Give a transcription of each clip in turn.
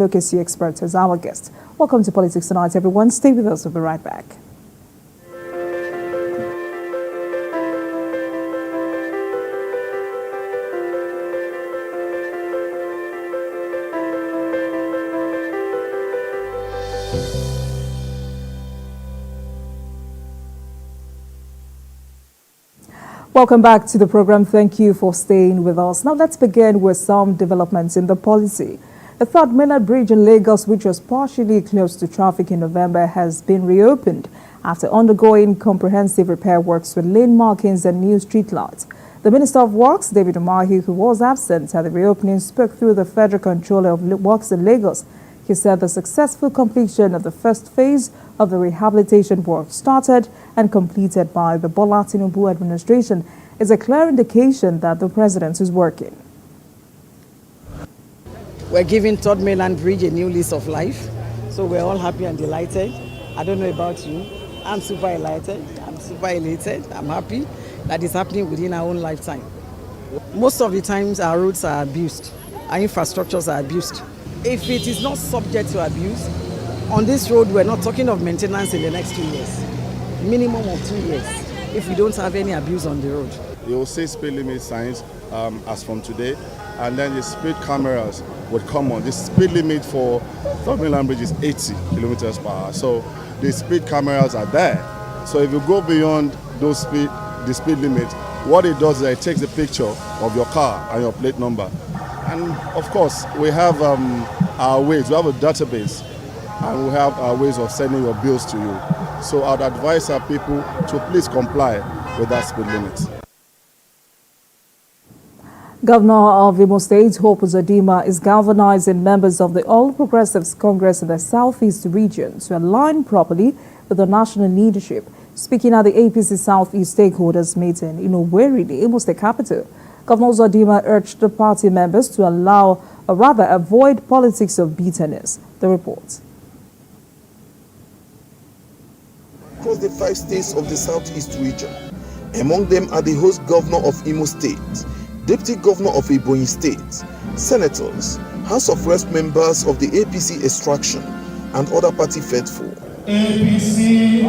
Advocacy experts as our guests. Welcome to Politics Tonight, everyone. Stay with us. We'll be right back. Welcome back to the program. Thank you for staying with us. Now let's begin with some developments in the policy. The third mainland bridge in Lagos, which was partially closed to traffic in November, has been reopened after undergoing comprehensive repair works with lane markings and new street lights. The Minister of Works, David Umahi, who was absent at the reopening, spoke through the Federal Controller of Works in Lagos. He said the successful completion of the first phase of the rehabilitation work started and completed by the Bola Tinubu administration is a clear indication that the president is working. We're giving Third Mainland Bridge a new lease of life, so we're all happy and delighted. I don't know about you. I'm super elated. I'm super elated. I'm happy that it's happening within our own lifetime. Most of the times our roads are abused, our infrastructures are abused. If it is not subject to abuse, on this road we're not talking of maintenance in the next 2 years. Minimum of 2 years, if we don't have any abuse on the road. You will see speed limit signs as from today, and then the speed cameras would come on. The speed limit for Third Mainland Bridge is 80 kilometers per hour. So the speed cameras are there. So if you go beyond the speed limit, what it does is it takes a picture of your car and your plate number. And of course, we have our ways. We have a database, and we have our ways of sending your bills to you. So I'd advise our people to please comply with that speed limit. Governor of Imo State, Hope Uzodinma, is galvanizing members of the All Progressives Congress in the Southeast region to align properly with the national leadership. Speaking at the APC Southeast stakeholders meeting in Owerri, the Imo State capital, Governor Uzodinma urged the party members to avoid politics of bitterness. The report. Across the 5 states of the Southeast region, among them are the host governor of Imo State, Deputy Governor of Ebonyi State, senators, House of Reps members of the APC extraction, and other party faithful. APC.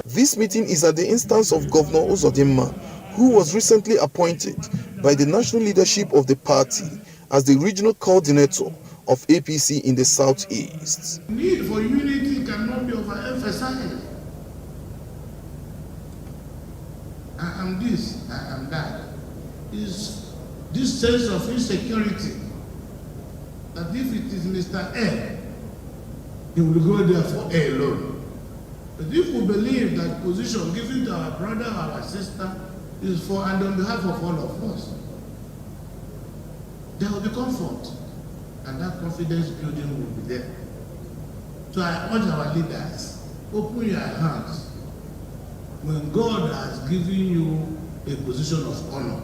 This meeting is at the instance of Governor Uzodinma, who was recently appointed by the national leadership of the party as the regional coordinator of APC in the Southeast. The need for unity cannot be overemphasized. I am this, I am that. Is this sense of insecurity that if it is Mr. A, he will go there for A alone. But if we believe that position given to our brother or our sister is for and on behalf of all of us, there will be comfort, and that confidence building will be there. So I urge our leaders, open your hands. When God has given you a position of honor,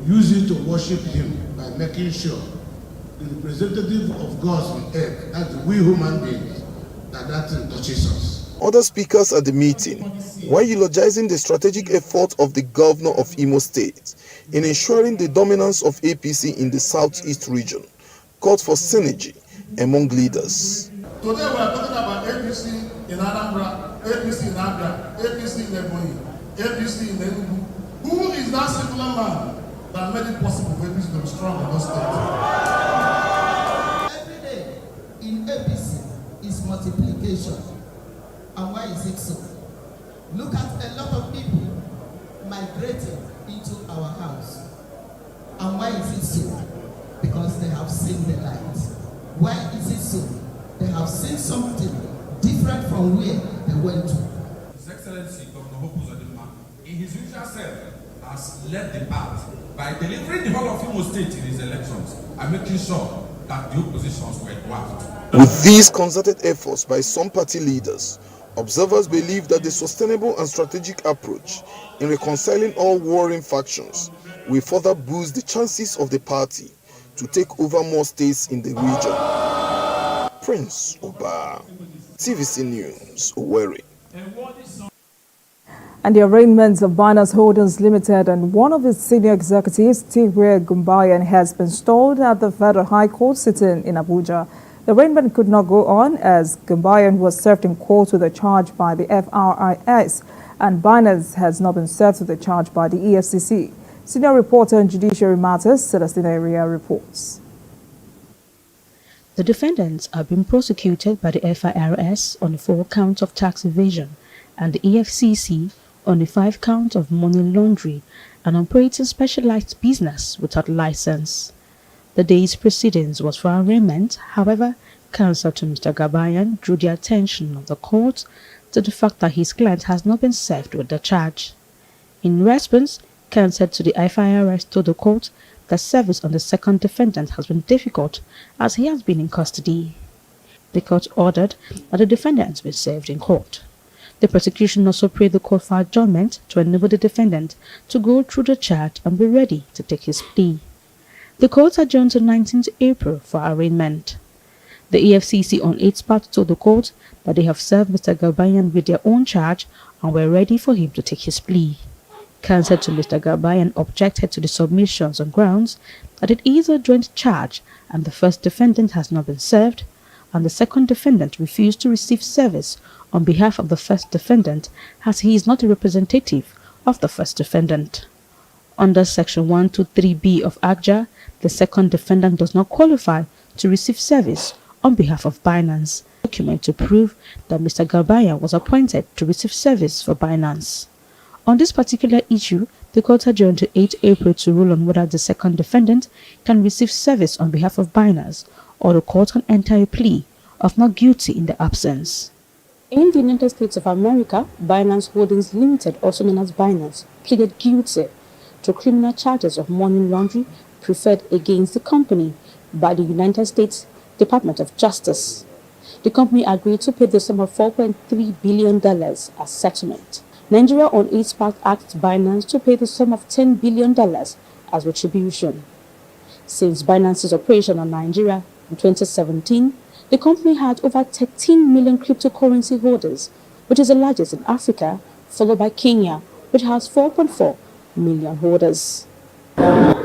use it to worship Him by making sure the representative of God on earth, that's we human beings, that thing touches us. Other speakers at the meeting, while eulogizing the strategic effort of the governor of Imo State in ensuring the dominance of APC in the Southeast region, called for synergy among leaders. Today we are talking about APC in Anambra, APC in Abia, APC in Ebonyi, APC in Enugu. Who is that singular man that made it possible for APC to be strong in those states? Every day in APC is multiplication. And why is it so? Look at a lot of people migrating into our house. And why is it so? Because they have seen the light. Why is it so? They have seen something different from where they went to. His Excellency Governor Hope Uzodinma, in his usual self, has led the path by delivering the whole of Imo State in his elections and making sure that the oppositions were dwarfed. With these concerted efforts by some party leaders, observers believe that the sustainable and strategic approach in reconciling all warring factions will further boost the chances of the party to take over more states in the region. Prince Oba, TVC News, Owerri. And the arraignment of Binance Holdings Limited and one of its senior executives, Tigre Gumbayan, has been stalled at the Federal High Court sitting in Abuja. The arraignment could not go on as Gumbayan was served in court with a charge by the FRIS, and Binance has not been served with a charge by the EFCC. Senior reporter on judiciary matters, Celestina Area reports. The defendants are being prosecuted by the FIRS on 4 counts of tax evasion and the EFCC on the 5 counts of money laundering and operating specialized business without license. The day's proceedings was for arraignment. However, counsel to Mr. Gabayan drew the attention of the court to the fact that his client has not been served with the charge. In response, counsel to the FIRS told the court that service on the second defendant has been difficult as he has been in custody. The court ordered that the defendants be served in court. The prosecution also prayed the court for adjournment to enable the defendant to go through the charge and be ready to take his plea. The court adjourned to 19th April for arraignment. The EFCC on its part told the court that they have served Mr. Gabayan with their own charge and were ready for him to take his plea. Counsel to Mr. Gabayan objected to the submissions on grounds that it is a joint charge and the first defendant has not been served, and the second defendant refused to receive service on behalf of the first defendant as he is not a representative of the first defendant. Under Section 123B of ACJA, the second defendant does not qualify to receive service on behalf of Binance. Document to prove that Mr. Gabayan was appointed to receive service for Binance. On this particular issue, the court adjourned to 8 April to rule on whether the second defendant can receive service on behalf of Binance or the court can enter a plea of not guilty in the absence. In the United States of America, Binance Holdings Limited, also known as Binance, pleaded guilty to criminal charges of money laundering preferred against the company by the United States Department of Justice. The company agreed to pay the sum of $4.3 billion as settlement. Nigeria on its part asked Binance to pay the sum of $10 billion as retribution. Since Binance's operation on Nigeria in 2017, the company had over 13 million cryptocurrency holders, which is the largest in Africa, followed by Kenya, which has 4.4 million holders.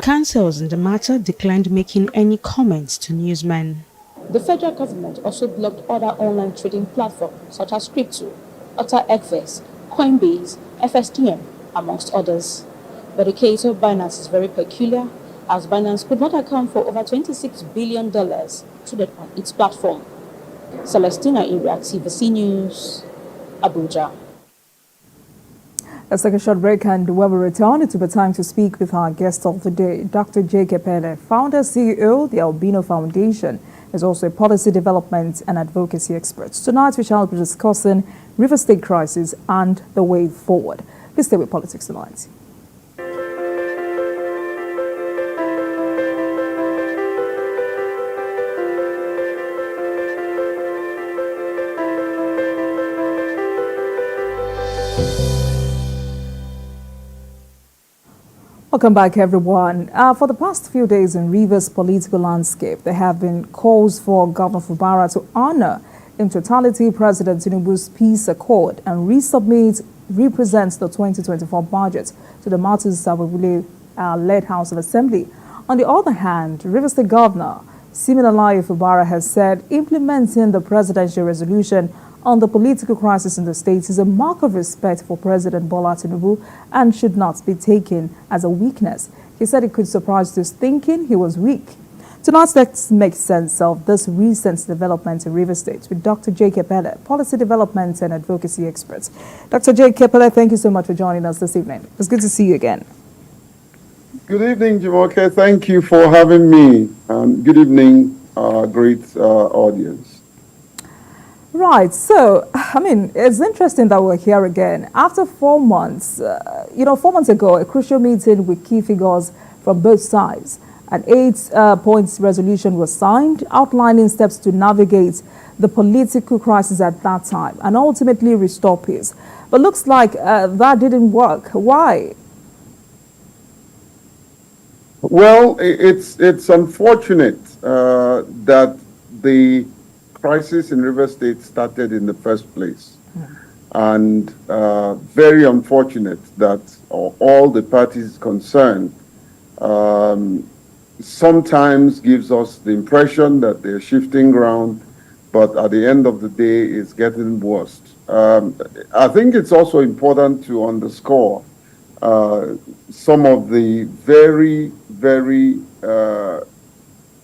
Counsels in the matter declined making any comments to newsmen. The federal government also blocked other online trading platforms such as Crypto, OtterXverse, Coinbase, FSTM, amongst others. But the case of Binance is very peculiar, as Binance could not account for over $26 billion traded on its platform. Celestina Area, TVC News, Abuja. Let's take a short break, and when we return, it will be time to speak with our guest of the day, Dr. J. Kepele, founder CEO, the Albino Foundation, is also a policy development and advocacy expert. Tonight, we shall be discussing River State crisis and the way forward. Please stay with Politics Tonight. Welcome back, everyone. For the past few days in Rivers' political landscape, there have been calls for Governor Fubara to honor in totality President Tinubu's peace accord and represent the 2024 budget to the Martins led House of Assembly. On the other hand, Rivers State Governor Siminalayi Fubara has said implementing the presidential resolution on the political crisis in the state is a mark of respect for President Bola Tinubu and should not be taken as a weakness. He said it could surprise those thinking he was weak. Tonight, let's make sense of this recent development in Rivers State with Dr. J. Kepele, policy development and advocacy expert. Dr. J. Kepele, thank you so much for joining us this evening. It's good to see you again. Good evening, Jumoke. Thank you for having me. Good evening, great audience. Right. So, I mean, it's interesting that we're here again. After 4 months, 4 months ago, a crucial meeting with key figures from both sides. An 8-point resolution was signed outlining steps to navigate the political crisis at that time and ultimately restore peace. But looks like that didn't work. Why? Well, it's unfortunate that the crisis in River State started in the first place. and very unfortunate that all the parties concerned sometimes gives us the impression that they're shifting ground, but at the end of the day, it's getting worse. I think it's also important to underscore some of the very, very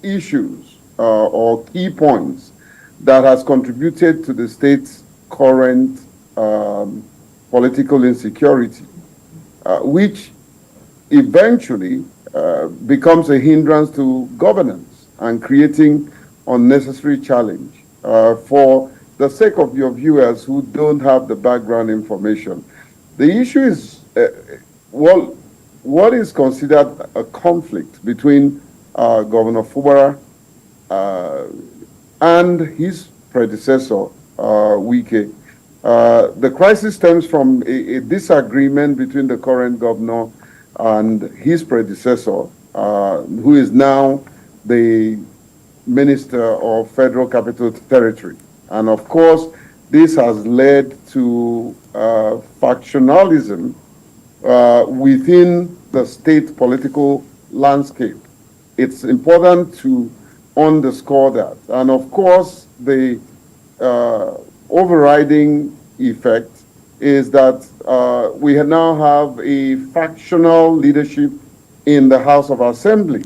issues or key points that has contributed to the state's current political insecurity, which eventually becomes a hindrance to governance and creating unnecessary challenge. For the sake of your viewers who don't have the background information, the issue is what is considered a conflict between Governor Fubara and his predecessor, Wike. The crisis stems from a disagreement between the current governor and his predecessor, who is now the Minister of Federal Capital Territory. And of course, this has led to factionalism within the state political landscape. It's important to underscore that. And of course, the overriding effect is that we now have a factional leadership in the House of Assembly.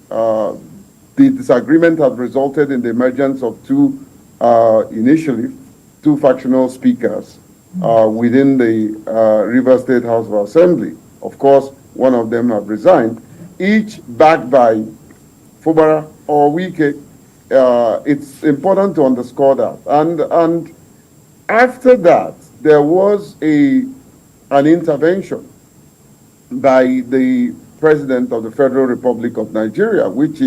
The disagreement has resulted in the emergence of initially two factional speakers within the River State House of Assembly. Of course, one of them have resigned, each backed by Fubara or Wike. It's important to underscore that. And after that, there was an intervention by the President of the Federal Republic of Nigeria, which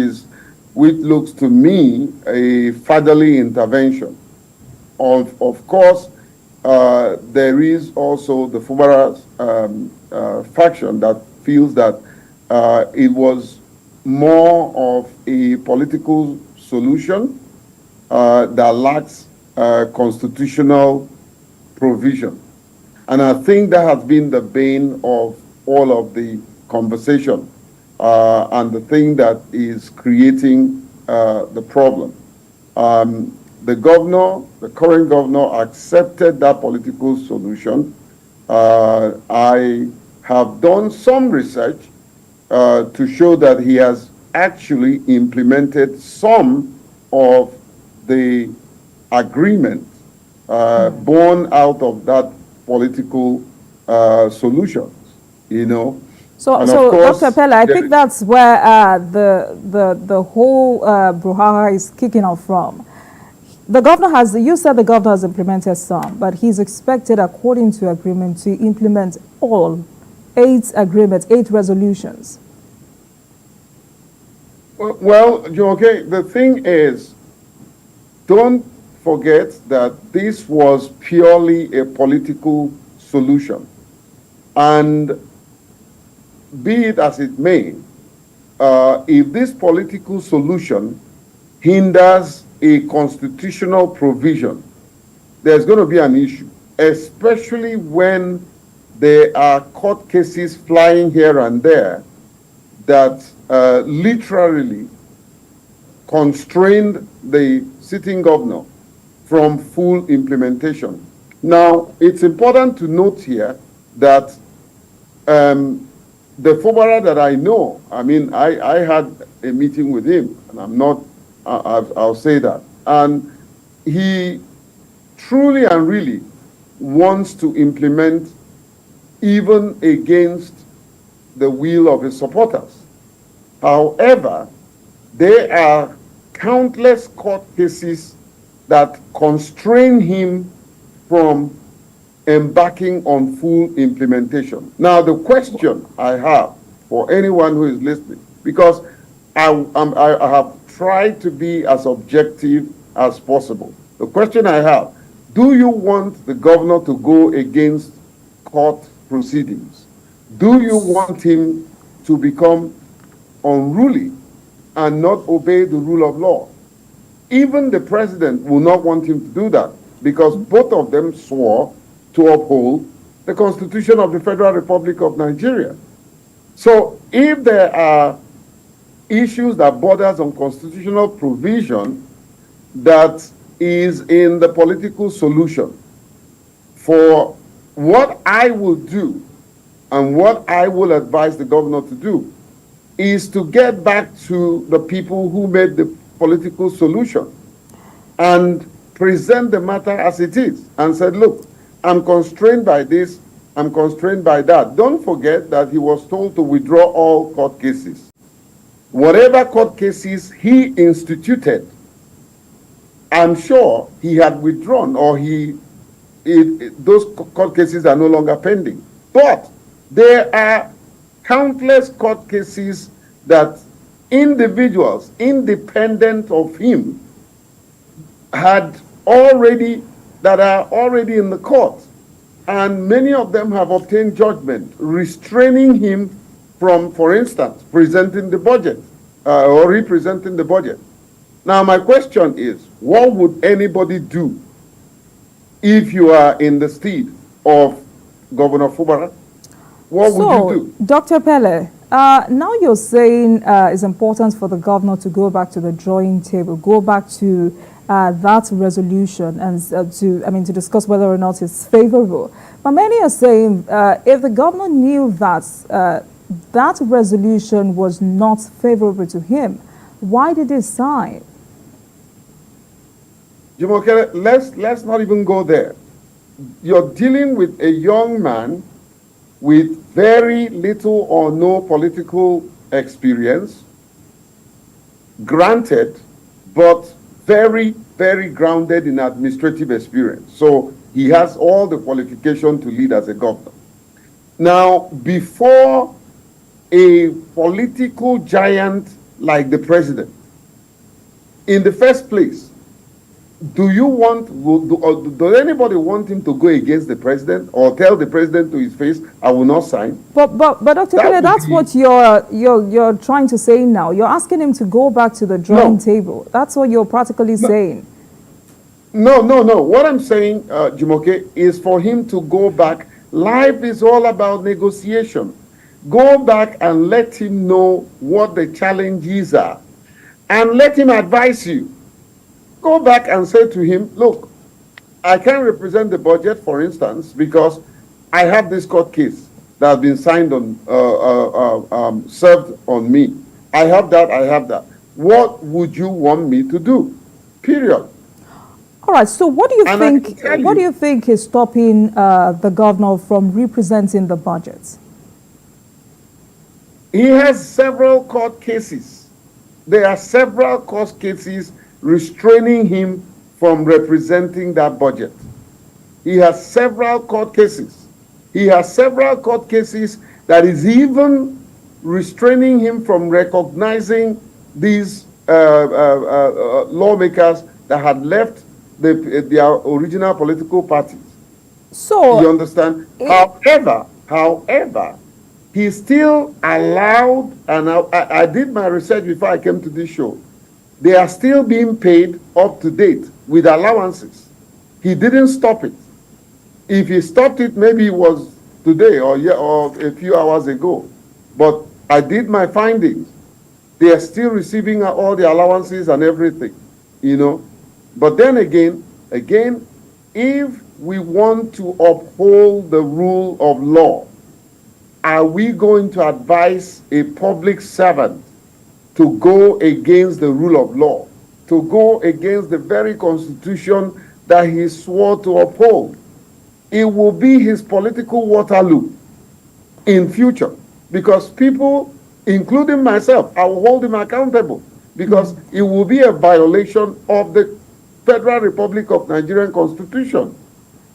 looks to me a fatherly intervention. Of course, there is also the Fubara faction that feels that it was more of a political solution that lacks constitutional provision. And I think that has been the bane of all of the conversation and the thing that is creating the problem. The current governor accepted that political solution. I have done some research to show that he has actually implemented some of the agreement born out of that political solutions, you know. So Dr. Pella, I think that's where the whole brouhaha is kicking off from. The governor you said the governor has implemented some, but he's expected, according to agreement, to implement all 8 agreements, 8 resolutions. Well, okay, the thing is, don't forget that this was purely a political solution. And be it as it may, if this political solution hinders a constitutional provision, there's going to be an issue, especially when there are court cases flying here and there that literally constrained the sitting governor from full implementation. Now, it's important to note here that the Fubara that I know, I mean, I had a meeting with him, and I'll say that. And he truly and really wants to implement even against the will of his supporters. However, there are countless court cases that constrain him from embarking on full implementation. Now, the question I have for anyone who is listening, because I have tried to be as objective as possible. The question I have, do you want the governor to go against court proceedings? Do you want him to become unruly and not obey the rule of law? Even the president will not want him to do that, because both of them swore to uphold the Constitution of the Federal Republic of Nigeria. So if there are issues that borders on constitutional provision that is in the political solution, for what I will do and what I will advise the governor to do is to get back to the people who made the political solution and present the matter as it is and said, look, I'm constrained by this, I'm constrained by that. Don't forget that he was told to withdraw all court cases. Whatever court cases he instituted, I'm sure he had withdrawn, or those court cases are no longer pending. But there are countless court cases that individuals, independent of him, that are already in the court. And many of them have obtained judgment restraining him from, for instance, presenting the budget or representing the budget. Now, my question is, what would anybody do if you are in the stead of Governor Fubara? What would you do? Dr. Pele, now you're saying it's important for the governor to go back to the drawing table, go back to that resolution and to discuss whether or not it's favorable. But many are saying if the governor knew that that resolution was not favorable to him, why did he sign? Jumoke, let's not even go there. You're dealing with a young man with very little or no political experience, granted, but very, very grounded in administrative experience. So he has all the qualification to lead as a governor. Now, before a political giant like the president, in the first place, does anybody want him to go against the president or tell the president to his face, I will not sign? But Dr. Pele, that's what you're trying to say now. You're asking him to go back to the drawing table. That's what you're practically saying. No. What I'm saying, Jumoke, is for him to go back. Life is all about negotiation. Go back and let him know what the challenges are and let him advise you. Go back and say to him, look, I can't represent the budget, for instance, because I have this court case that has been signed on, served on me. I have that. What would you want me to do? Period. All right. So what do you think? What do you think is stopping the governor from representing the budget? He has several court cases. There are several court cases restraining him from representing that budget. He has several court cases. He has several court cases that is even restraining him from recognizing these lawmakers that had left their original political parties. So you understand? However, he's still allowed, and I did my research before I came to this show. They are still being paid up to date with allowances. He didn't stop it. If he stopped it, maybe it was today or a few hours ago. But I did my findings. They are still receiving all the allowances and everything, you know. But then again, if we want to uphold the rule of law, are we going to advise a public servant to go against the rule of law, to go against the very constitution that he swore to uphold? It will be his political Waterloo in future, because people, including myself, I will hold him accountable, because it will be a violation of the Federal Republic of Nigerian Constitution.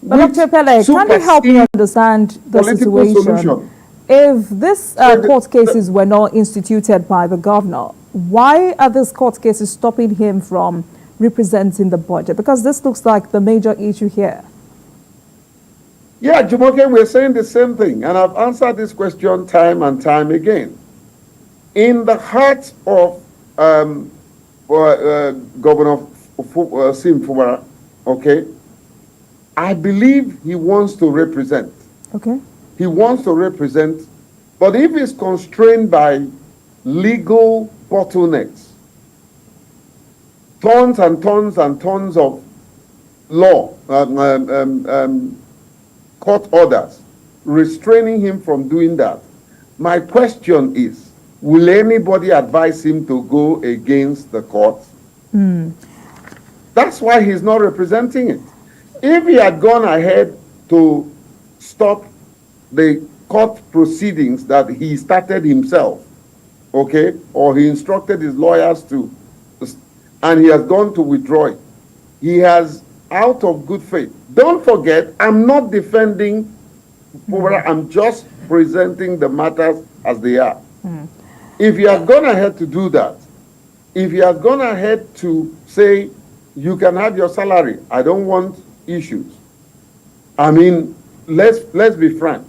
But Dr. Pele, can you help me understand the situation? Solution. If these court cases were not instituted by the governor, why are these court cases stopping him from representing the budget? Because this looks like the major issue here. Yeah, Jumoke, we're saying the same thing, and I've answered this question time and time again. In the heart of Governor Sim Fubara, okay, I believe he wants to represent. Okay. He wants to represent, but if he's constrained by legal bottlenecks, tons and tons and tons of law, court orders restraining him from doing that, my question is, will anybody advise him to go against the court? That's why he's not representing it. If he had gone ahead to stop the court proceedings that he started himself, okay, or he instructed his lawyers to, and he has gone to withdraw it, he has, out of good faith. Don't forget, I'm not defending, I'm just presenting the matters as they are. If he had gone ahead to do that, if he had gone ahead to say, you can have your salary, I don't want issues. I mean, let's be frank,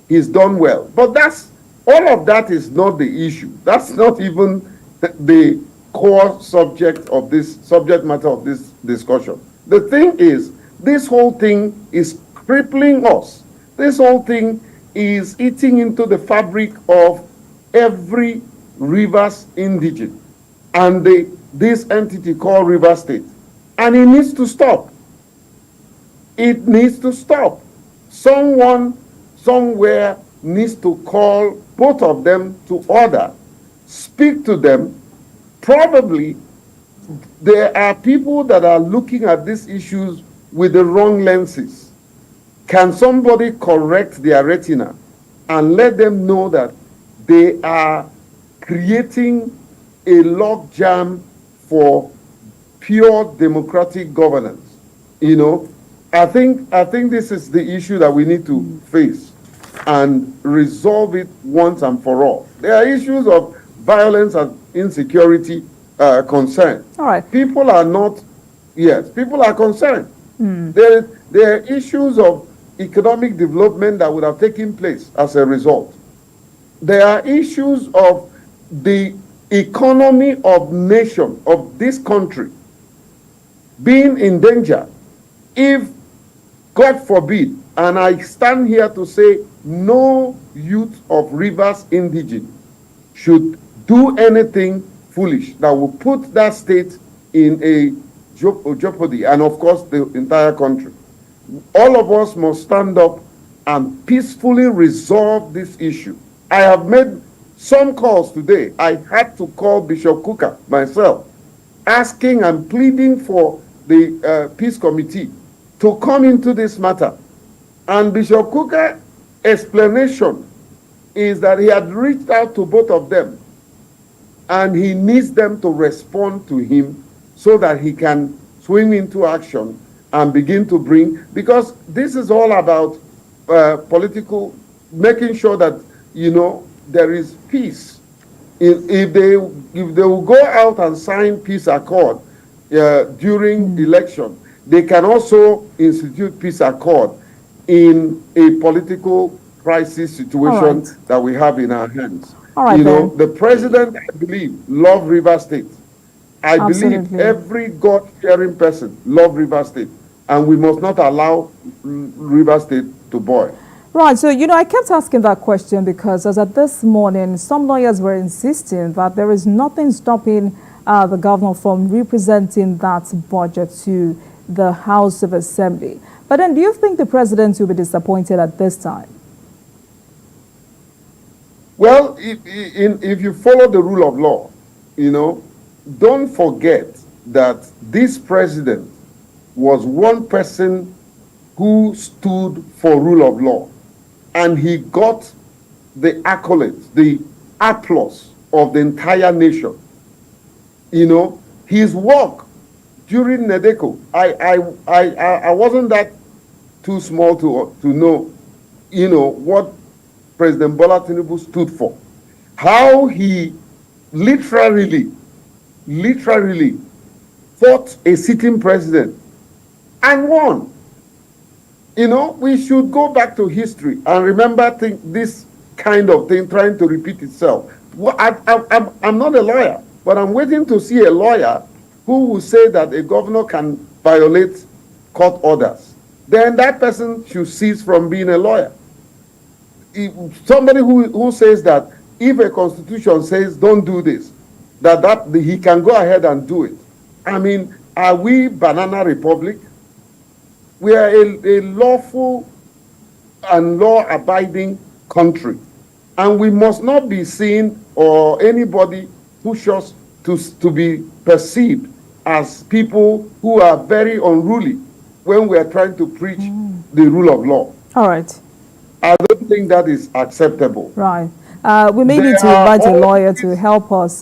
he's done well. But that's, all of that is not the issue. That's not even the core subject matter of this discussion. The thing is, this whole thing is crippling us. This whole thing is eating into the fabric of every Rivers indigene and this entity called River State. And it needs to stop. It needs to stop. Someone, somewhere needs to call both of them to order, speak to them. Probably there are people that are looking at these issues with the wrong lenses. Can somebody correct their retina and let them know that they are creating a logjam for pure democratic governance? You know, I think this is the issue that we need to face and resolve it once and for all. There are issues of violence and insecurity concerned. All right. People are not, yes, people are concerned. There are issues of economic development that would have taken place as a result. There are issues of the economy of nation, of this country, being in danger if, God forbid, and I stand here to say no youth of Rivers indigene should do anything foolish that will put that state in a jeopardy, and of course the entire country. All of us must stand up and peacefully resolve this issue. I have made some calls today. I had to call Bishop Kuka myself, asking and pleading for the peace committee to come into this matter. And Bishop Kuka's explanation is that he had reached out to both of them and he needs them to respond to him so that he can swing into action and begin to bring, because this is all about political, making sure that, you know, there is peace. If they will go out and sign peace accord during election, they can also institute peace accord in a political crisis situation that we have in our hands. All right, you know, the president, I believe, loves River State. I believe every God-fearing person loves River State, and we must not allow River State to boil. Right, so, you know, I kept asking that question because as at this morning, some lawyers were insisting that there is nothing stopping the governor from representing that budget to the House of Assembly. But then do you think the president will be disappointed at this time? Well, if you follow the rule of law, you know, don't forget that this president was one person who stood for rule of law, and he got the accolades, the applause of the entire nation. You know, his work during NEDECO, I wasn't that too small to know, you know, what President Bola Tinubu stood for. How he literally fought a sitting president and won. You know, we should go back to history and remember this kind of thing trying to repeat itself. Well, I'm not a lawyer, but I'm waiting to see a lawyer who will say that a governor can violate court orders then that person should cease from being a lawyer. Somebody who says that if a constitution says don't do this, that he can go ahead and do it. I mean, are we banana republic? We are a lawful and law-abiding country, and we must not be seen or anybody push us to be perceived as people who are very unruly when we are trying to preach the rule of law. All right. I don't think that is acceptable. Right. We may need to invite a lawyer to help us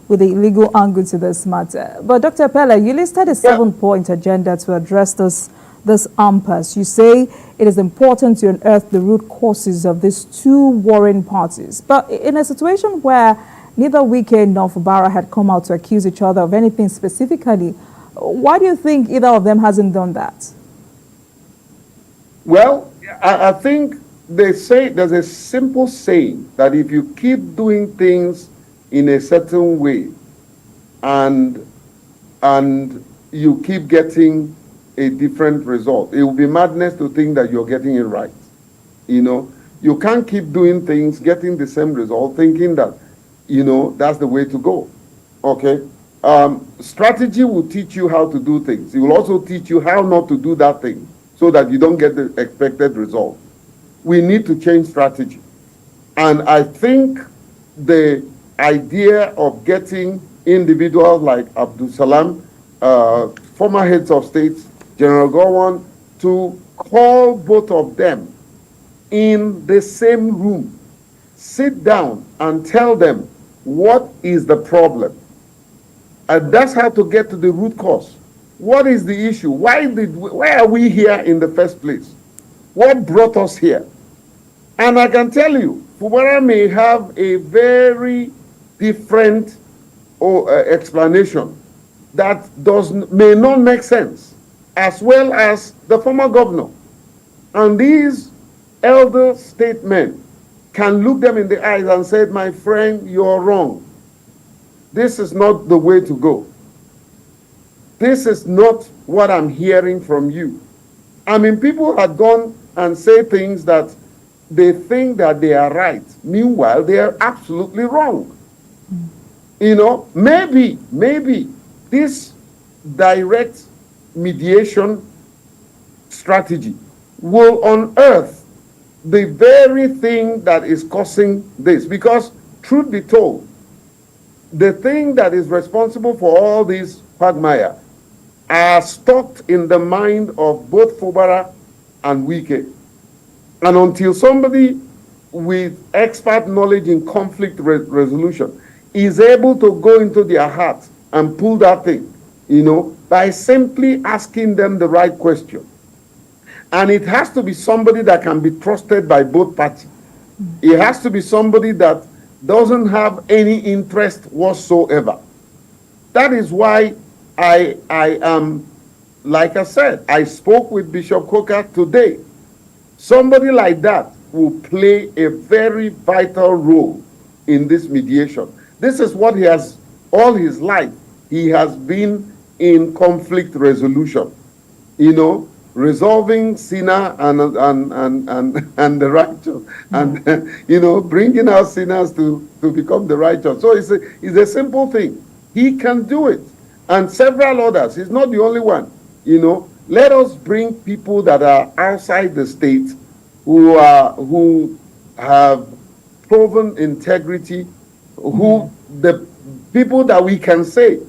with the legal angle to this matter. But Dr. Pelle, you listed a 7-point agenda to address this impasse. You say it is important to unearth the root causes of these two warring parties. But in a situation where neither Wike nor Fubara had come out to accuse each other of anything specifically, why do you think either of them hasn't done that? Well, I think they say there's a simple saying that if you keep doing things in a certain way and you keep getting a different result, it will be madness to think that you're getting it right. You know, you can't keep doing things, getting the same result, thinking that, you know, that's the way to go. Okay? Strategy will teach you how to do things. It will also teach you how not to do that thing so that you don't get the expected result. We need to change strategy. And I think the idea of getting individuals like Abdul Salam, former heads of states, General Gowon, to call both of them in the same room, sit down and tell them what is the problem. And that's how to get to the root cause. What is the issue? Why are we here in the first place? What brought us here? And I can tell you, Fubara may have a very different explanation that may not make sense, as well as the former governor. And these elder statesmen can look them in the eyes and say, my friend, you're wrong. This is not the way to go. This is not what I'm hearing from you. I mean, people had gone and say things that they think that they are right. Meanwhile, they are absolutely wrong. You know, maybe this direct mediation strategy will unearth the very thing that is causing this. Because, truth be told, the thing that is responsible for all these quagmire are stocked in the mind of both Fubara and Wike. And until somebody with expert knowledge in conflict resolution is able to go into their heart and pull that thing, you know, by simply asking them the right question. And it has to be somebody that can be trusted by both parties. It has to be somebody that doesn't have any interest whatsoever. That is why I am, like I said, I spoke with Bishop Coker today. Somebody like that will play a very vital role in this mediation. This is what he has, all his life, he has been in conflict resolution. You know, resolving sinner and the righteous, and you know, bringing our sinners to become the righteous. So it's a simple thing. He can do it, and several others. He's not the only one. You know, let us bring people that are outside the state, who have proven integrity, who the people that we can say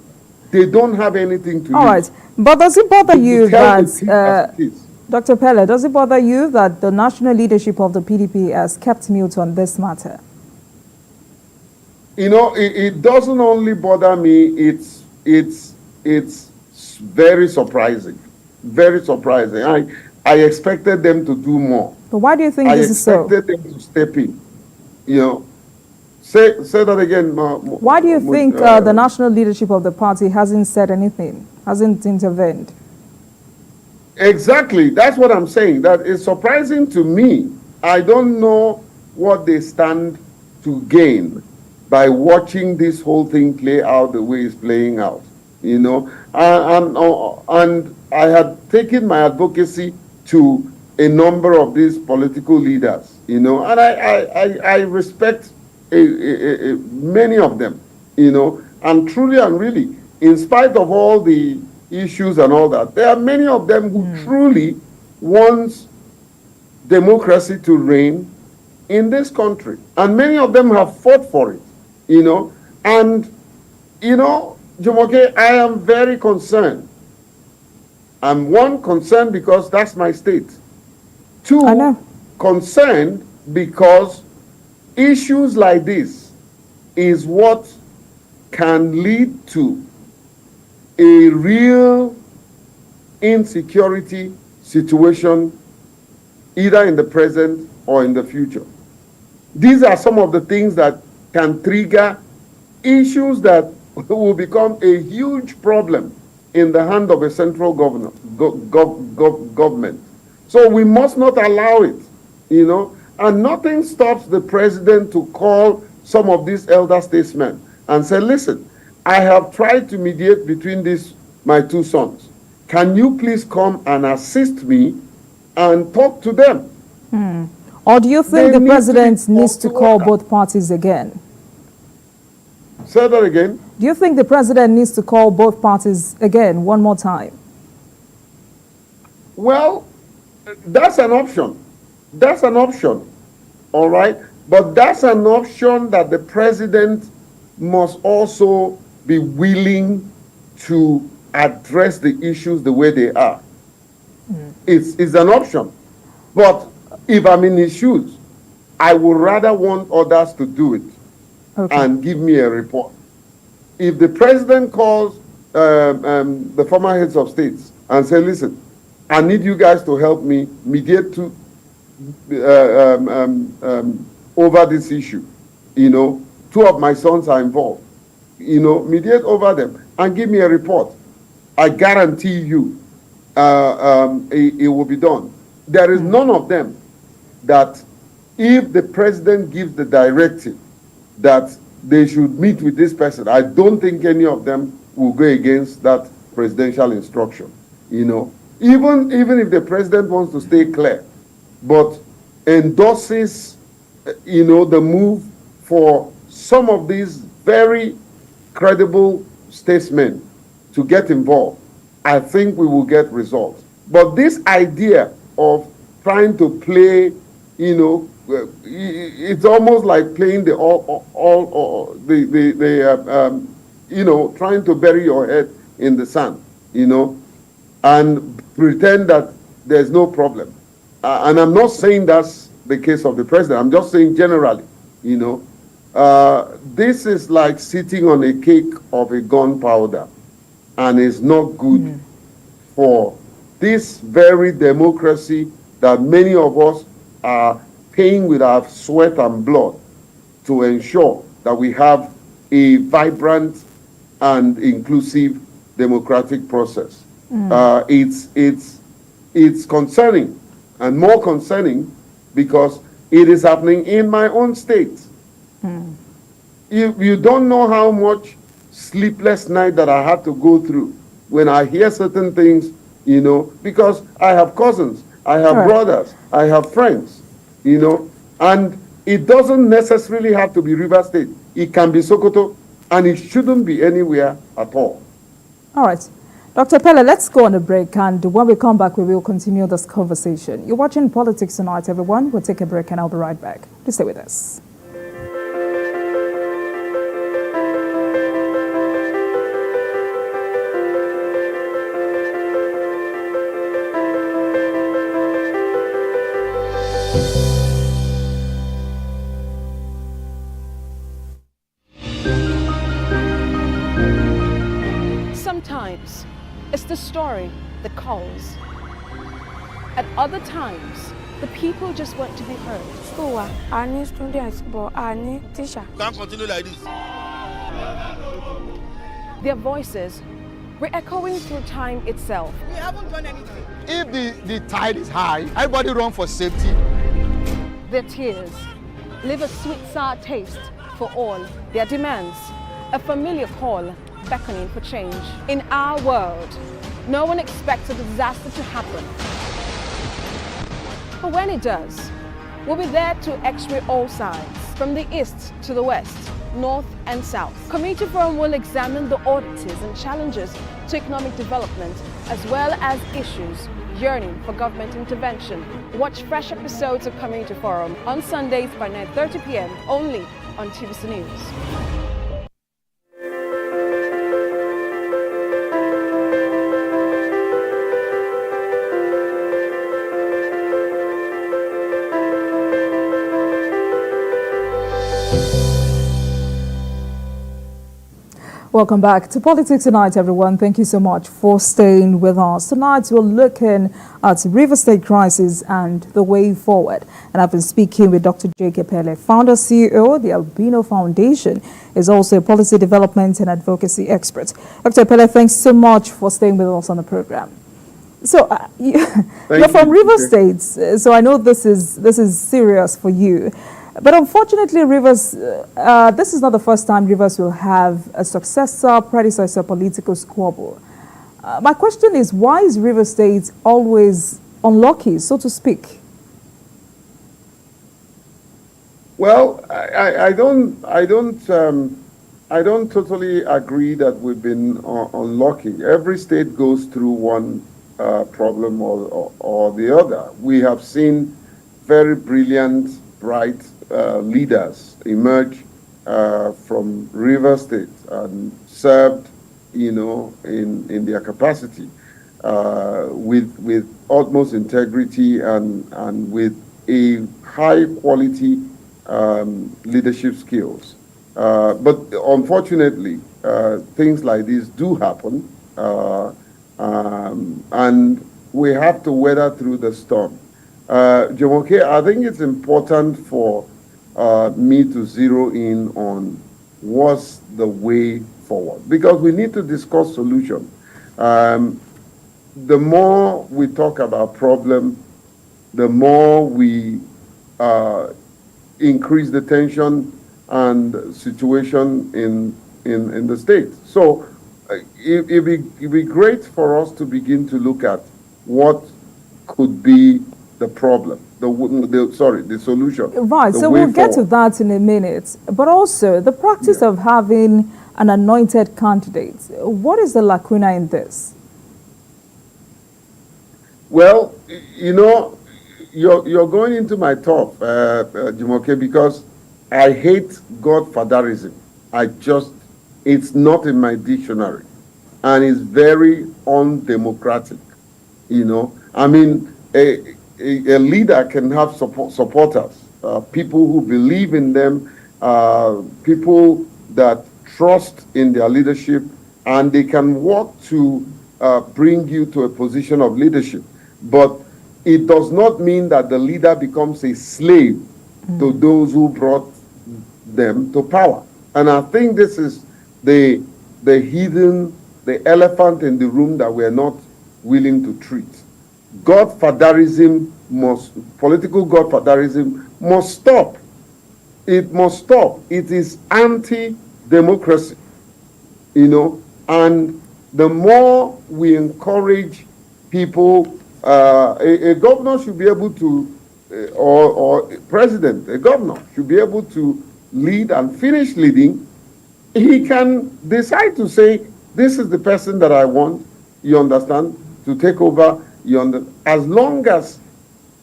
they don't have anything to do. All right. But does it bother you that, Dr. Pelle, does it bother you that the national leadership of the PDP has kept mute on this matter? You know, it doesn't only bother me, it's very surprising. Very surprising. I expected them to do more. But why do you think this is so? I expected them to step in. You know, say that again. Why do you think the national leadership of the party hasn't said anything, hasn't intervened? Exactly. That's what I'm saying. That is surprising to me. I don't know what they stand to gain by watching this whole thing play out the way it's playing out. You know, and I had taken my advocacy to a number of these political leaders, and I respect many of them, and truly and really, in spite of all the issues and all that, there are many of them who truly want democracy to reign in this country. And many of them have fought for it, And, Jumoke, I am very concerned. I'm one, concerned because that's my state. Two, concerned because issues like this is what can lead to a real insecurity situation either in the present or in the future. These are some of the things that can trigger issues that will become a huge problem in the hand of a central government. So we must not allow it, and nothing stops the president to call some of these elder statesmen and say, listen, I have tried to mediate between my two sons. Can you please come and assist me and talk to them? Or do you think the president needs to call both parties again? Say that again. Do you think the president needs to call both parties again one more time? Well, that's an option. That's an option, all right? But that's an option that the president must also be willing to address the issues the way they are. It's an option. But if I'm in his shoes, I would rather want others to do it and give me a report. If the president calls the former heads of states and say, listen, I need you guys to help me mediate over this issue. Two of my sons are involved. Mediate over them and give me a report. I guarantee you it will be done. There is none of them that if the president gives the directive that they should meet with this person, I don't think any of them will go against that presidential instruction. Even if the president wants to stay clear, but endorses, the move for some of these very credible statesmen to get involved, I think we will get results. But this idea of trying to play, it's almost like playing trying to bury your head in the sand, and pretend that there's no problem. And I'm not saying that's the case of the president. I'm just saying generally, this is like sitting on a cake of a gunpowder, and it's not good for this very democracy that many of us are paying with our sweat and blood to ensure that we have a vibrant and inclusive democratic process. It's concerning, and more concerning because it is happening in my own state. You don't know how much sleepless night that I had to go through when I hear certain things, because I have cousins, I have brothers, I have friends, and it doesn't necessarily have to be River State. It can be Sokoto, and it shouldn't be anywhere at all. All right. Dr. Pele, let's go on a break, and when we come back, we will continue this conversation. You're watching Politics Tonight, everyone. We'll take a break, and I'll be right back. Please stay with us. Sometimes it's the story that calls. At other times, the people just want to be heard. School, I need students, but I need teacher. Can't continue like this. Their voices re-echoing through time itself. We haven't done anything. If the tide is high, everybody run for safety. Their tears leave a sweet sour taste for all their demands. A familiar call beckoning for change. In our world, no one expects a disaster to happen. But when it does, we'll be there to x-ray all sides, from the east to the west, north and south. Community Forum will examine the oddities and challenges to economic development, as well as issues yearning for government intervention. Watch fresh episodes of Community Forum on Sundays by 9:30 p.m. only on TVC News. Welcome back to Politics Tonight, everyone. Thank you so much for staying with us. Tonight, we're looking at River State crisis and the way forward. And I've been speaking with Dr. J.K. Pele, founder, CEO, the Albino Foundation, is also a policy development and advocacy expert. Dr. Pele, thanks so much for staying with us on the program. So you're from River State, so I know this is serious for you. But unfortunately, Rivers, this is not the first time Rivers will have a predecessor political squabble. My question is, why is River State always unlucky, so to speak? Well, I don't totally agree that we've been unlucky. Every state goes through one problem or the other. We have seen very brilliant, bright leaders emerge from River State and served, in their capacity with utmost integrity and with a high quality leadership skills. But unfortunately, things like this do happen, and we have to weather through the storm. Jumoke, I think it's important for me to zero in on what's the way forward, because we need to discuss solution. The more we talk about problem, the more we increase the tension and situation in the state. So it'd be great for us to begin to look at what could be the problem, the solution. Right, so we'll get to that in a minute. But also, the practice of having an anointed candidate, what is the lacuna in this? Well, you're going into my top, Jumoke, because I hate godfatherism. It's not in my dictionary, and it's very undemocratic. I mean, a leader can have supporters, people who believe in them, people that trust in their leadership, and they can work to bring you to a position of leadership. But it does not mean that the leader becomes a slave to those who brought them to power. And I think this is the elephant in the room that we're not willing to treat. Political godfatherism must stop. It must stop. It is anti-democracy, and the more we encourage people, a governor should be able to, or president, a governor should be able to lead and finish leading. He can decide to say, this is the person that I want, you understand, to take over. As long as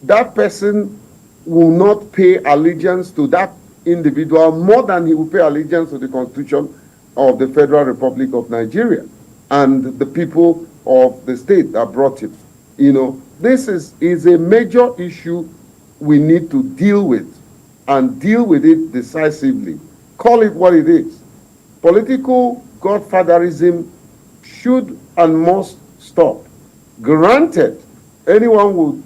that person will not pay allegiance to that individual more than he will pay allegiance to the Constitution of the Federal Republic of Nigeria and the people of the state that brought him. This is a major issue we need to deal with, and deal with it decisively. Call it what it is. Political godfatherism should and must stop. Granted, anyone would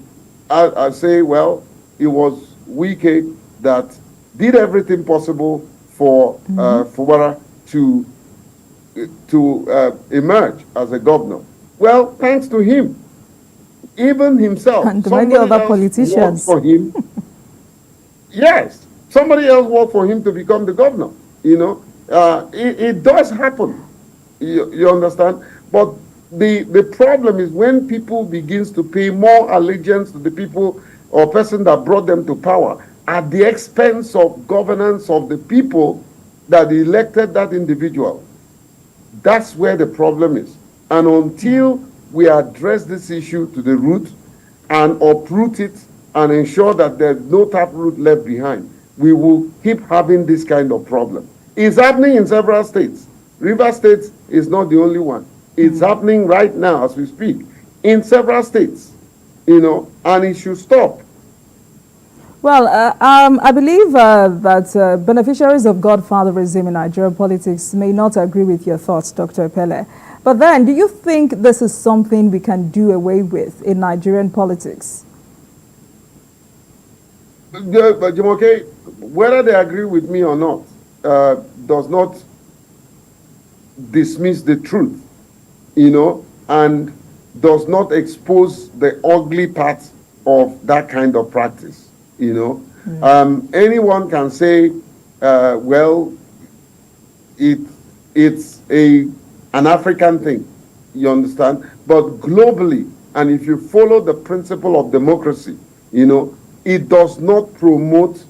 say, well, it was Wike that did everything possible for Fubara to emerge as a governor. Well, thanks to him. Even himself. And many other politicians. For him. Yes, somebody else worked for him to become the governor. It does happen. You understand? But the problem is when people begins to pay more allegiance to the people or person that brought them to power at the expense of governance of the people that elected that individual. That's where the problem is. And until we address this issue to the root and uproot it and ensure that there's no taproot left behind, we will keep having this kind of problem. It's happening in several states. Rivers State is not the only one. It's happening right now as we speak in several states, and it should stop. Well, I believe that beneficiaries of godfatherism in Nigerian politics may not agree with your thoughts, Dr. Pele. But then, do you think this is something we can do away with in Nigerian politics? But Jumoke, whether they agree with me or not, does not dismiss the truth, and does not expose the ugly part of that kind of practice, Anyone can say, well, it's an African thing, you understand? But globally, and if you follow the principle of democracy, it does not promote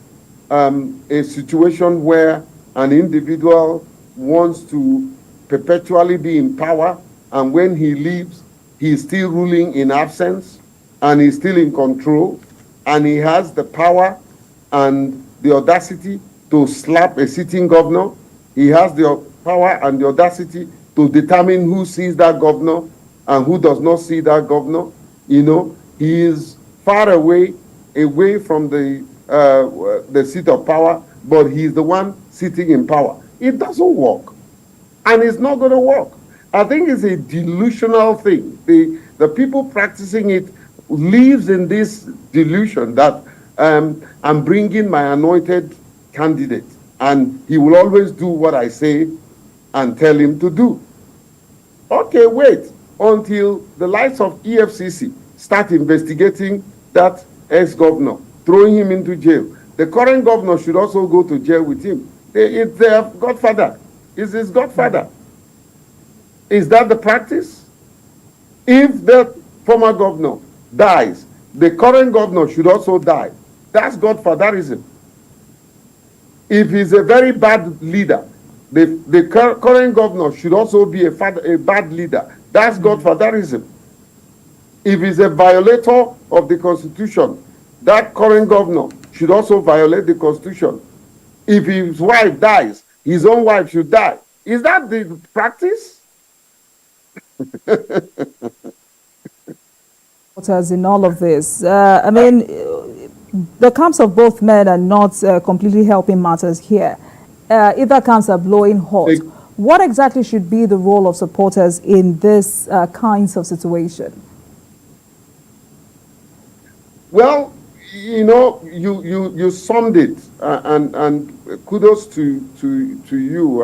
a situation where an individual wants to perpetually be in power, and when he leaves, he's still ruling in absence, and he's still in control, and he has the power and the audacity to slap a sitting governor. He has the power and the audacity to determine who sees that governor and who does not see that governor. He is far away from the seat of power, but he's the one sitting in power. It doesn't work, and it's not going to work. I think it's a delusional thing. The people practicing it lives in this delusion that I'm bringing my anointed candidate, and he will always do what I say and tell him to do. Okay, wait until the likes of EFCC start investigating that ex-governor, throwing him into jail. The current governor should also go to jail with him. It's their godfather. It's his godfather. Is that the practice? If the former governor dies, the current governor should also die. That's godfatherism. If he's a very bad leader, the current governor should also be a bad leader. That's godfatherism. If he's a violator of the Constitution, that current governor should also violate the Constitution. If his wife dies, his own wife should die. Is that the practice? In all of this, the camps of both men are not completely helping matters here. Either camps are blowing hot. What exactly should be the role of supporters in this kinds of situation? Well, you summed it, and kudos to you,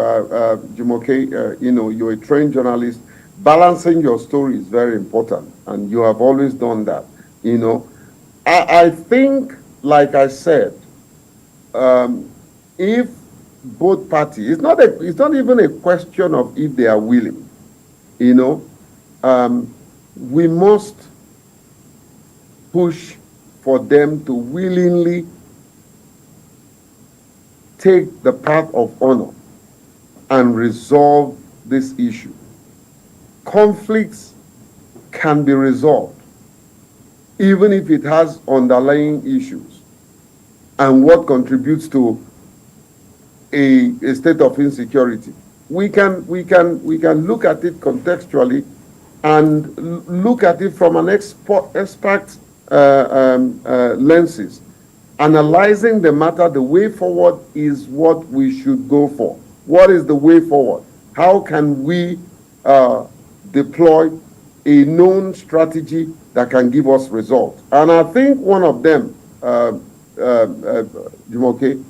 Jumoke. You're a trained journalist. Balancing your story is very important, and you have always done that. I think, like I said, if both parties, it's not even a question of if they are willing. We must push for them to willingly take the path of honor and resolve this issue. Conflicts can be resolved, even if it has underlying issues, and what contributes to a state of insecurity. We can look at it contextually and look at it from an expert lenses. Analyzing the matter, the way forward is what we should go for. What is the way forward? How can we deploy a known strategy that can give us results? And I think one of them, Jumoke,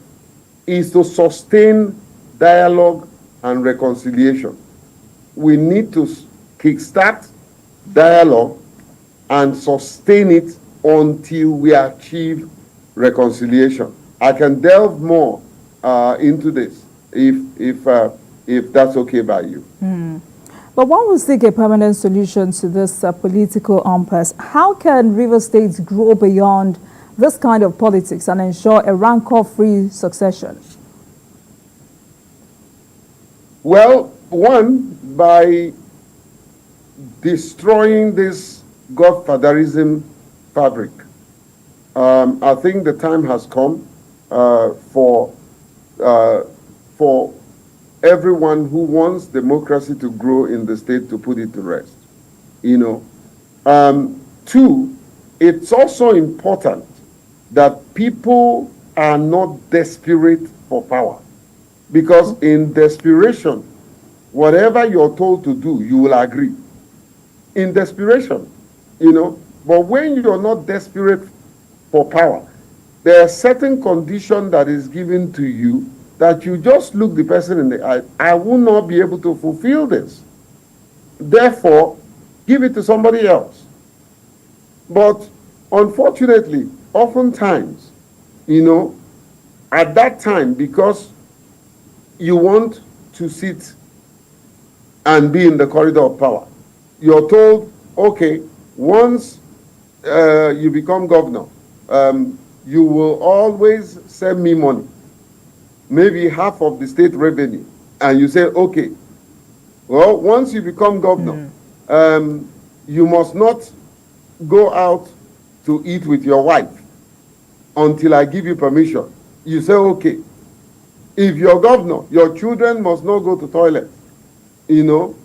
is to sustain dialogue and reconciliation. We need to kickstart dialogue and sustain it until we achieve reconciliation. I can delve more into this if that's okay by you. But one will seek a permanent solution to this political impasse. How can River State grow beyond this kind of politics and ensure a rancor-free succession? Well, one, by destroying this godfatherism fabric. I think the time has come for everyone who wants democracy to grow in the state to put it to rest. Two, it's also important that people are not desperate for power, because in desperation, whatever you're told to do, you will agree. In desperation, but when you're not desperate for power, there are certain conditions that is given to you that you just look the person in the eye. I will not be able to fulfill this. Therefore, give it to somebody else. But unfortunately, oftentimes, at that time, because you want to sit and be in the corridor of power, you're told, okay, once you become governor, you will always send me money, maybe half of the state revenue. And you say, okay, well, once you become governor, you must not go out to eat with your wife until I give you permission. You say, okay. If you're governor, your children must not go to toilet. You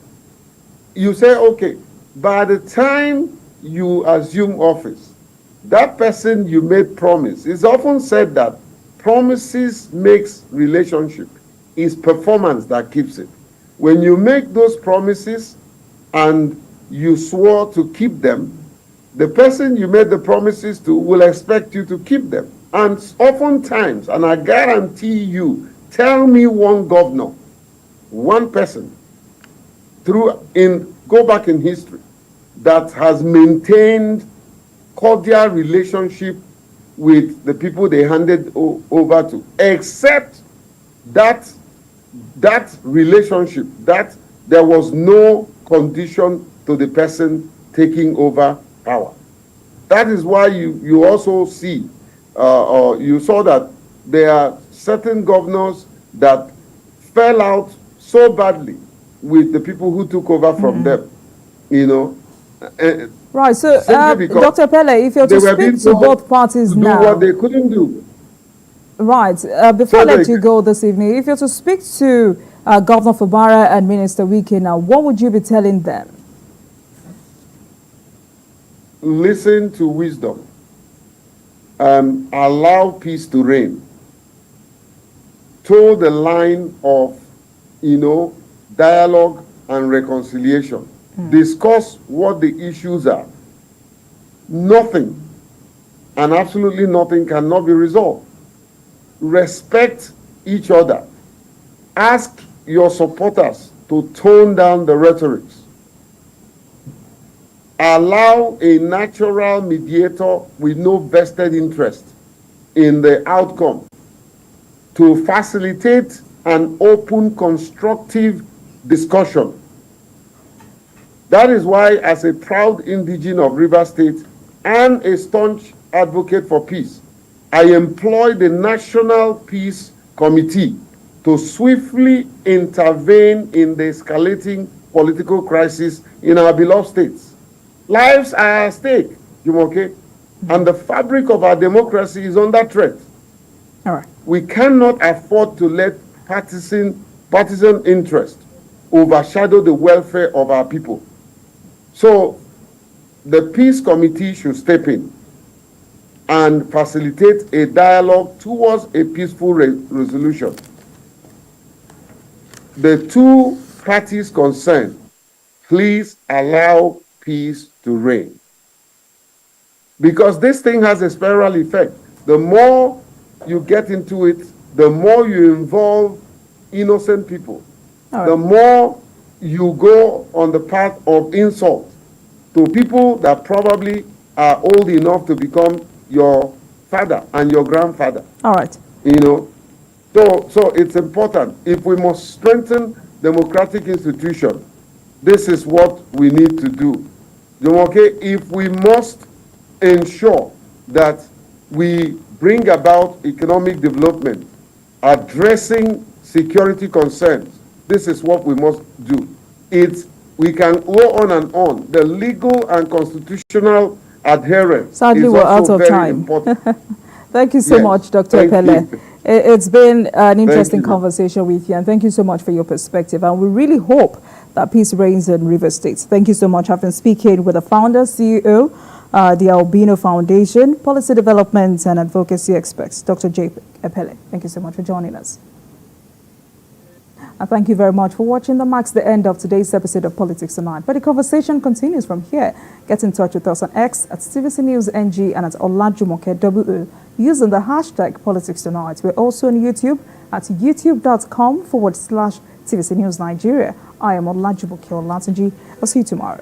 say, okay. By the time you assume office, that person you made promise, it's often said that promises makes relationship. It's performance that keeps it. When you make those promises and you swore to keep them, the person you made the promises to will expect you to keep them. And oftentimes, and I guarantee you, tell me one governor, one person, go back in history, that has maintained cordial relationship with the people they handed over to, except that relationship, that there was no condition to the person taking over power. That is why you also see, or you saw that there are certain governors that fell out so badly with the people who took over from them, Right, so Dr. Pele, if you're to speak to both parties now, do what they couldn't do. Right, before I let you go this evening, if you're to speak to Governor Fubara and Minister Wike now, what would you be telling them? Listen to wisdom. Allow peace to reign. Toe the line of, dialogue and reconciliation. Discuss what the issues are. Nothing, and absolutely nothing, cannot be resolved. Respect each other. Ask your supporters to tone down the rhetorics. Allow a natural mediator with no vested interest in the outcome to facilitate an open, constructive discussion. That is why, as a proud indigene of Rivers State and a staunch advocate for peace, I employ the National Peace Committee to swiftly intervene in the escalating political crisis in our beloved states. Lives are at stake, Jumoke, and the fabric of our democracy is under threat. All right. We cannot afford to let partisan interest overshadow the welfare of our people. So the Peace Committee should step in and facilitate a dialogue towards a peaceful resolution. The two parties concerned, please allow peace to reign. Because this thing has a spiral effect. The more you get into it, the more you involve innocent people, the more you go on the path of insult to people that probably are old enough to become your father and your grandfather. All right. So it's important. If we must strengthen democratic institutions, this is what we need to do. Okay, if we must ensure that we bring about economic development, addressing security concerns. This is what we must do. We can go on and on. The legal and constitutional adherence Sadly, is we're also out of very time. important. Thank you so much, Dr. Pele. You. It's been an interesting you. conversation with you, and thank you so much for your perspective. And we really hope that peace reigns in Rivers State. Thank you so much. I've been speaking with the founder, CEO, the Albino Foundation, policy development and advocacy experts, Dr. J. Epele. Thank you so much for joining us. And thank you very much for watching. That marks the end of today's episode of Politics Tonight. But the conversation continues from here. Get in touch with us on X at TVC News NG and at Olajumoke WO using the hashtag Politics Tonight. We're also on YouTube at youtube.com/TVC News Nigeria. I am Olajumoke Olatunji. I'll see you tomorrow.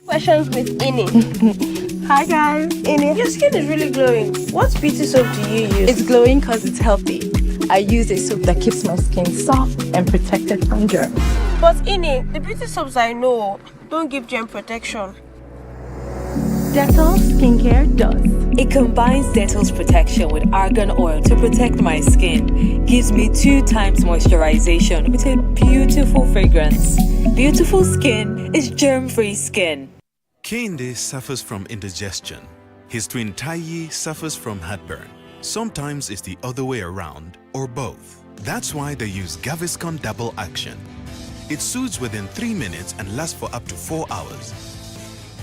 Questions with Ini. Hi guys, Ini. Your skin is really glowing. What beauty soap do you use? It's glowing because it's healthy. I use a soap that keeps my skin soft and protected from germs. But Ini, the beauty soaps I know don't give germ protection. Dettol skincare does. It combines Dettol's protection with argan oil to protect my skin. Gives me 2 times moisturization with a beautiful fragrance. Beautiful skin is germ-free skin. Kehinde suffers from indigestion. His twin Taiyi suffers from heartburn. Sometimes it's the other way around, or both. That's why they use Gaviscon Double Action. It soothes within 3 minutes and lasts for up to 4 hours.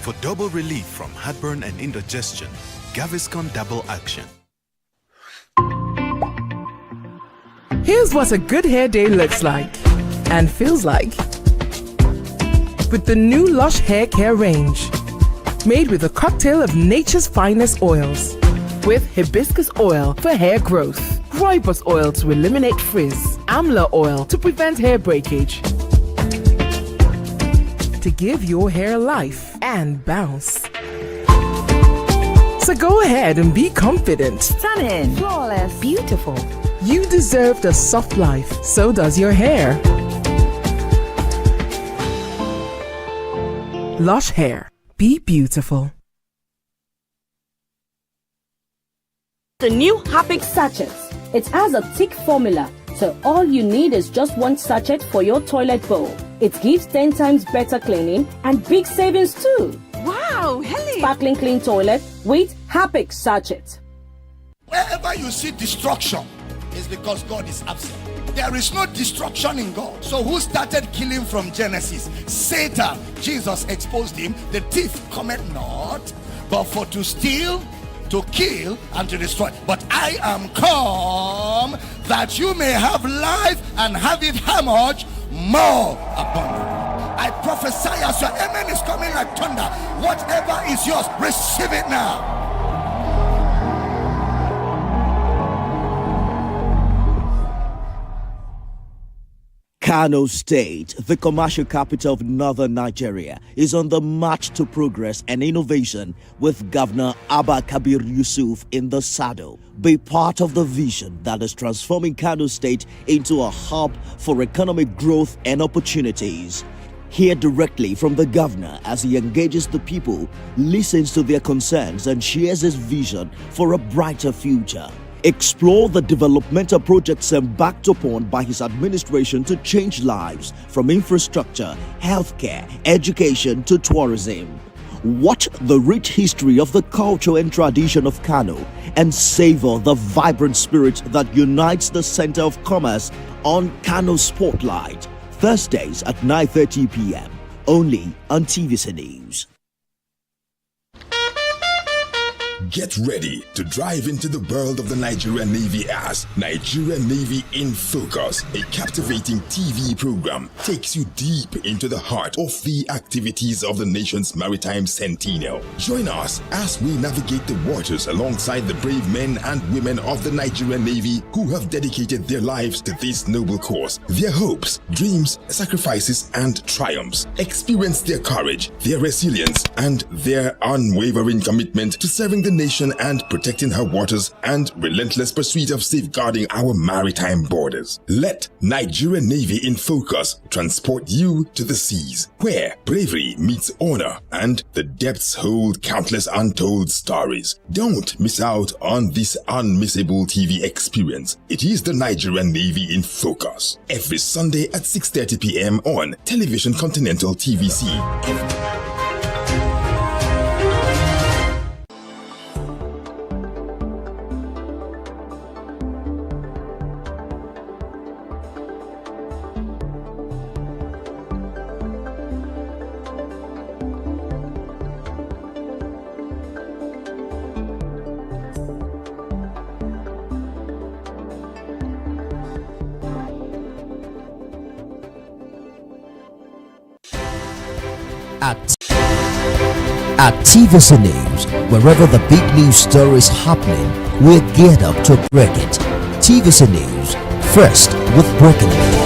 For double relief from heartburn and indigestion, Gaviscon Double Action. Here's what a good hair day looks like and feels like. With the new Lush Hair Care range, made with a cocktail of nature's finest oils, with hibiscus oil for hair growth, rooibos oil to eliminate frizz, amla oil to prevent hair breakage, to give your hair life and bounce. So go ahead and be confident. Stunning, flawless, beautiful. You deserve the soft life, so does your hair. Lush Hair. Be beautiful. The new Happic sachets. It has a thick formula, so all you need is just 1 sachet for your toilet bowl. It gives 10 times better cleaning and big savings too. Wow, Helen! Sparkling clean toilet with Happic sachet. Wherever you see destruction, it's because God is absent. There is no destruction in God. So who started killing from Genesis? Satan. Jesus exposed him. The thief cometh not, but for to steal, to kill, and to destroy. But I am come that you may have life and have it how much? More abundant. I prophesy as your amen is coming like thunder. Whatever is yours, receive it now. Kano State, the commercial capital of northern Nigeria, is on the march to progress and innovation with Governor Abba Kabir Yusuf in the saddle. Be part of the vision that is transforming Kano State into a hub for economic growth and opportunities. Hear directly from the governor as he engages the people, listens to their concerns, and shares his vision for a brighter future. Explore the developmental projects embarked upon by his administration to change lives, from infrastructure, healthcare, education to tourism. Watch the rich history of the culture and tradition of Kano and savor the vibrant spirit that unites the Center of Commerce on Kano Spotlight, Thursdays at 9:30 p.m. only on TVC News. Get ready to dive into the world of the Nigerian Navy as Nigerian Navy in Focus, a captivating TV program, takes you deep into the heart of the activities of the nation's maritime centennial. Join us as we navigate the waters alongside the brave men and women of the Nigerian Navy who have dedicated their lives to this noble cause. Their hopes, dreams, sacrifices, and triumphs. Experience their courage, their resilience, and their unwavering commitment to serving the nation and protecting her waters, and relentless pursuit of safeguarding our maritime borders. Let Nigerian Navy in Focus transport you to the seas, where bravery meets honor and the depths hold countless untold stories. Don't miss out on this unmissable TV experience. It is the Nigerian Navy in Focus, every Sunday at 6:30 p.m. on Television Continental TVC. At TVC News, wherever the big news story is happening, we're geared up to break it. TVC News, first with breaking news.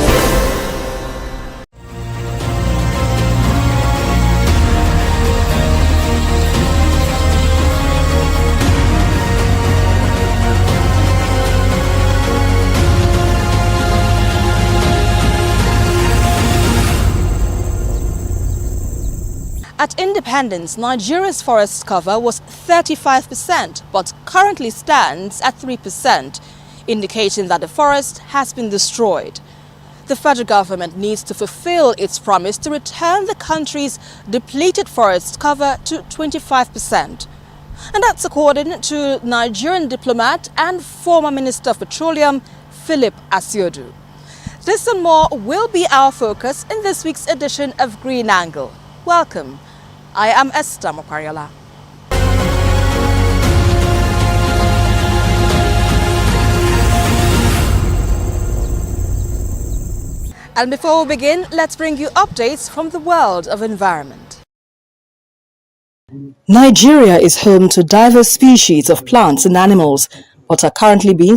At independence, Nigeria's forest cover was 35%, but currently stands at 3%, indicating that the forest has been destroyed. The federal government needs to fulfill its promise to return the country's depleted forest cover to 25%. And that's according to Nigerian diplomat and former Minister of Petroleum, Philip Asiodu. This and more will be our focus in this week's edition of Green Angle. Welcome. I am Esther Mokwariola. And before we begin, let's bring you updates from the world of environment. Nigeria is home to diverse species of plants and animals, but are currently being